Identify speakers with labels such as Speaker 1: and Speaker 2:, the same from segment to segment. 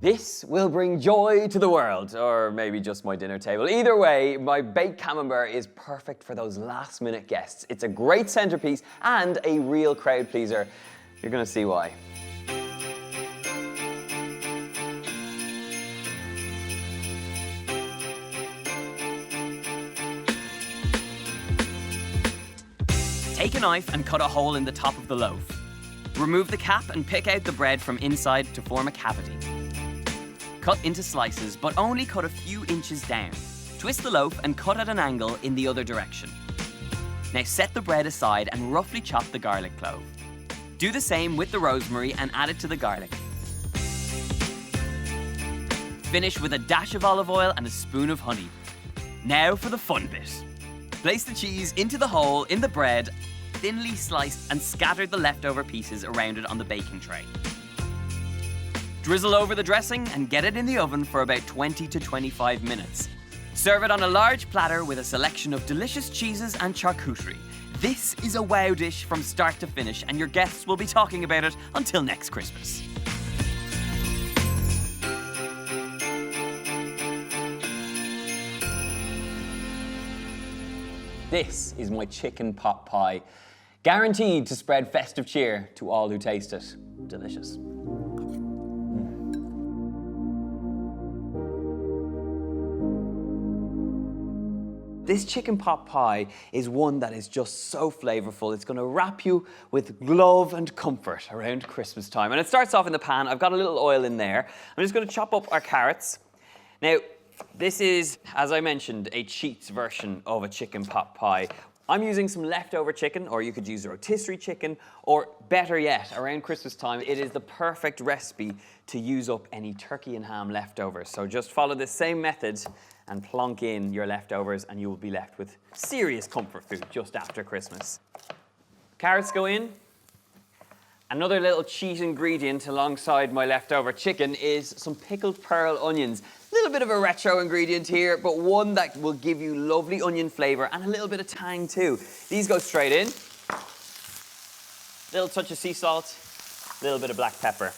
Speaker 1: This will bring joy to the world, or maybe just my dinner table. Either way, my baked camembert is perfect for those last-minute guests. It's a great centerpiece and a real crowd pleaser. You're gonna see why.
Speaker 2: Take a knife and cut a hole in the top of the loaf. Remove the cap and pick out the bread from inside to form a cavity. Cut into slices, but only cut a few inches down. Twist the loaf and cut at an angle in the other direction. Now set the bread aside and roughly chop the garlic clove. Do the same with the rosemary and add it to the garlic. Finish with a dash of olive oil and a spoon of honey. Now for the fun bit. Place the cheese into the hole in the bread, thinly sliced, and scatter the leftover pieces around it on the baking tray. Drizzle over the dressing and get it in the oven for about 20 to 25 minutes. Serve it on a large platter with a selection of delicious cheeses and charcuterie. This is a wow dish from start to finish, and your guests will be talking about it until next Christmas.
Speaker 1: This is my chicken pot pie. Guaranteed to spread festive cheer to all who taste it. Delicious. This chicken pot pie is one that is just so flavorful. It's gonna wrap you with love and comfort around Christmas time. And it starts off in the pan. I've got a little oil in there. I'm just gonna chop up our carrots. Now, this is, as I mentioned, a cheats version of a chicken pot pie. I'm using some leftover chicken, or you could use rotisserie chicken, or better yet, around Christmas time, it is the perfect recipe to use up any turkey and ham leftovers. So just follow the same method and plonk in your leftovers, and you will be left with serious comfort food just after Christmas. Carrots go in. Another little cheat ingredient alongside my leftover chicken is some pickled pearl onions. A little bit of a retro ingredient here, but one that will give you lovely onion flavor and a little bit of tang too. These go straight in. Little touch of sea salt, a little bit of black pepper.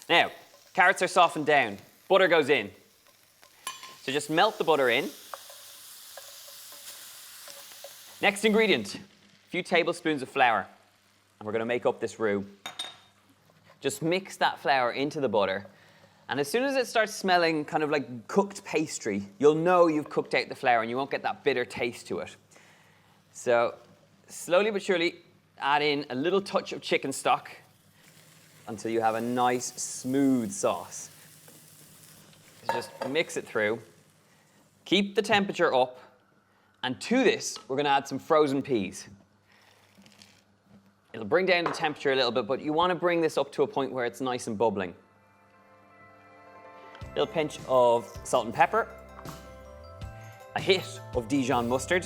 Speaker 1: Now, carrots are softened down. Butter goes in. So just melt the butter in. Next ingredient, a few tablespoons of flour. And we're gonna make up this roux. Just mix that flour into the butter. And as soon as it starts smelling kind of like cooked pastry, you'll know you've cooked out the flour and you won't get that bitter taste to it. So slowly but surely add in a little touch of chicken stock until you have a nice smooth sauce. Just mix it through. Keep the temperature up. And to this, we're gonna add some frozen peas. It'll bring down the temperature a little bit, but you wanna bring this up to a point where it's nice and bubbling. A little pinch of salt and pepper. A hit of Dijon mustard,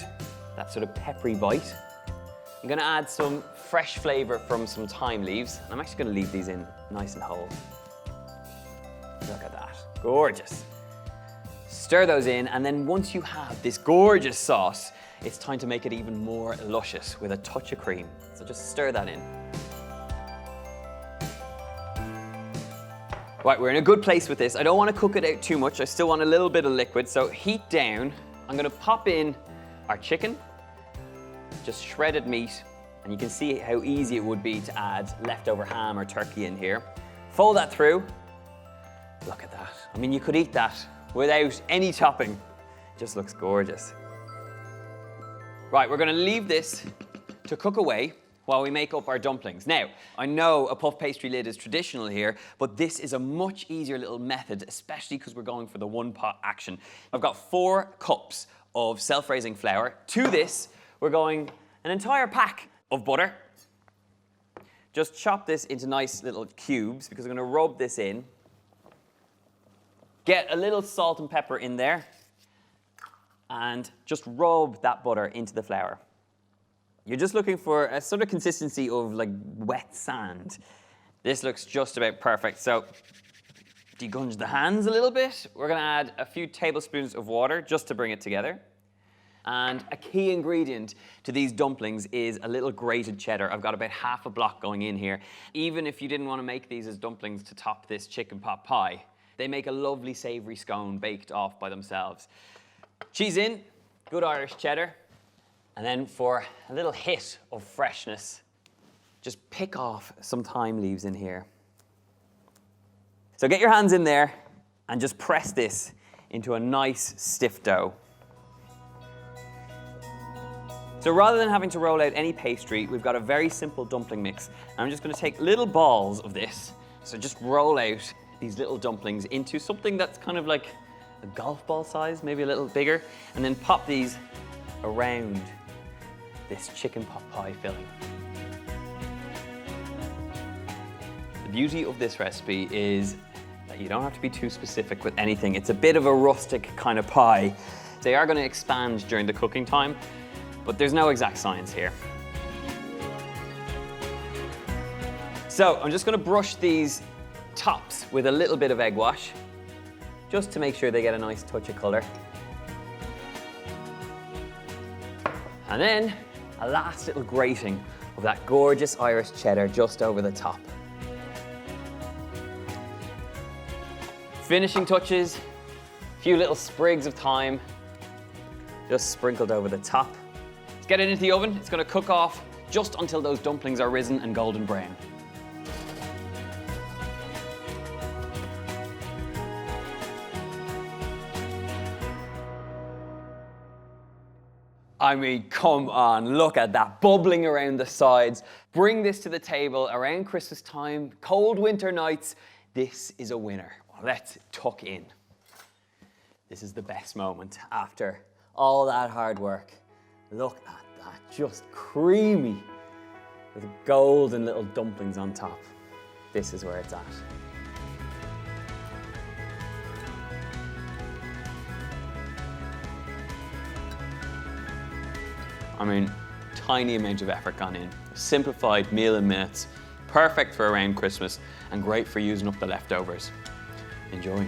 Speaker 1: that sort of peppery bite. I'm gonna add some fresh flavor from some thyme leaves. I'm actually gonna leave these in nice and whole. Look at that, gorgeous. Stir those in, and then once you have this gorgeous sauce, it's time to make it even more luscious with a touch of cream. So just stir that in. Right, we're in a good place with this. I don't want to cook it out too much. I still want a little bit of liquid, so heat down. I'm gonna pop in our chicken, just shredded meat, and you can see how easy it would be to add leftover ham or turkey in here. Fold that through. Look at that. I mean, you could eat that without any topping. It just looks gorgeous. Right, we're gonna leave this to cook away while we make up our dumplings. Now, I know a puff pastry lid is traditional here, but this is a much easier little method, especially because we're going for the one pot action. I've got 4 cups of self-raising flour. To this, we're going an entire pack of butter. Just chop this into nice little cubes because I'm gonna rub this in. Get a little salt and pepper in there and just rub that butter into the flour. You're just looking for a sort of consistency of like wet sand. This looks just about perfect. So degunge the hands a little bit. We're gonna add a few tablespoons of water just to bring it together. And a key ingredient to these dumplings is a little grated cheddar. I've got about half a block going in here. Even if you didn't want to make these as dumplings to top this chicken pot pie, they make a lovely savoury scone baked off by themselves. Cheese in, good Irish cheddar. And then for a little hit of freshness, just pick off some thyme leaves in here. So get your hands in there and just press this into a nice stiff dough. So rather than having to roll out any pastry, we've got a very simple dumpling mix. And I'm just going to take little balls of this. So just roll out these little dumplings into something that's kind of like a golf ball size, maybe a little bigger, and then pop these around this chicken pot pie filling. The beauty of this recipe is that you don't have to be too specific with anything. It's a bit of a rustic kind of pie. They are going to expand during the cooking time, but there's no exact science here. So I'm just going to brush these tops with a little bit of egg wash, just to make sure they get a nice touch of colour. And then a last little grating of that gorgeous Irish cheddar just over the top. Finishing touches, a few little sprigs of thyme just sprinkled over the top. Let's get it into the oven. It's going to cook off just until those dumplings are risen and golden brown. I mean, come on, look at that, bubbling around the sides. Bring this to the table around Christmas time, cold winter nights. This is a winner. Well, let's tuck in. This is the best moment after all that hard work. Look at that, just creamy with golden little dumplings on top. This is where it's at. I mean, tiny amount of effort gone in. Simplified meal in minutes. Perfect for around Christmas and great for using up the leftovers. Enjoy.